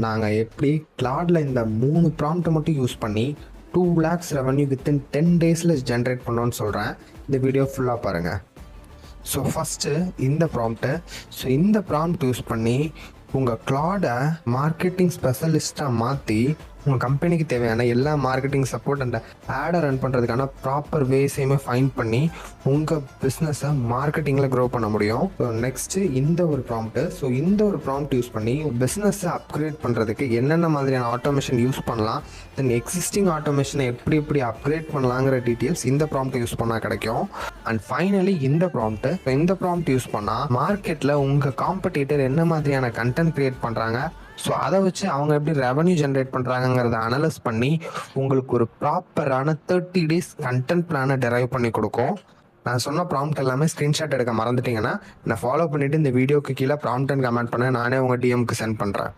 நாங்கள் எப்படி கிளாடில் இந்த 3 ப்ராம்ப்ட்டை மட்டும் யூஸ் பண்ணி 2 lakhs ரெவன்யூ வித்தின் 10 டேஸில் ஜென்ரேட் பண்ணோன்னு சொல்கிறேன். இந்த வீடியோ ஃபுல்லாக பாருங்கள். ஸோ ஃபஸ்ட்டு இந்த ப்ராம்ப்ட் யூஸ் பண்ணி உங்கள் கிளாடை மார்க்கெட்டிங் ஸ்பெஷலிஸ்ட்டாக மாற்றி உங்கள் கம்பெனிக்கு தேவையான எல்லா மார்க்கெட்டிங் சப்போர்ட் அண்ட் ஆடை ரன் பண்ணுறதுக்கான ப்ராப்பர் வேஸையுமே ஃபைண்ட் பண்ணி உங்கள் பிஸ்னஸை மார்க்கெட்டிங்கில் க்ரோ பண்ண முடியும். ஸோ நெக்ஸ்ட்டு இந்த ஒரு ப்ராம்ப்ட் யூஸ் பண்ணி பிஸ்னஸை அப்கிரேட் பண்ணுறதுக்கு என்னென்ன மாதிரியான ஆட்டோமேஷன் யூஸ் பண்ணலாம், தென் எக்ஸிஸ்டிங் ஆட்டோமேஷனை எப்படி அப்கிரேட் பண்ணலாங்கிற டீட்டெயில்ஸ் இந்த ப்ராம்ப்ட் யூஸ் பண்ணால் கிடைக்கும். அண்ட் ஃபைனலி இந்த ப்ராம்ப்ட் யூஸ் பண்ணால் மார்க்கெட்டில் உங்கள் காம்படிட்டர் என்ன மாதிரியான கண்டென்ட் க்ரியேட் பண்ணுறாங்க, ஸோ அதை வச்சு அவங்க எப்படி ரெவன்யூ ஜென்ரேட் பண்ணுறாங்கிறத அனலைஸ் பண்ணி உங்களுக்கு ஒரு ப்ராப்பரான 30 days கண்டென்ட் பிளானை டெரைவ் பண்ணி கொடுக்கும். நான் சொன்ன ப்ராம்ப்ட் எல்லாமே ஸ்க்ரீன்ஷாட் எடுக்க மறந்துட்டீங்கன்னா நான் ஃபாலோ பண்ணிவிட்டு இந்த வீடியோக்கு கீழே ப்ராம்ப்ட் அண்ட் கமெண்ட் பண்ண நானே உங்கள் டிஎம்க்கு சென்ட் பண்ணுறேன்.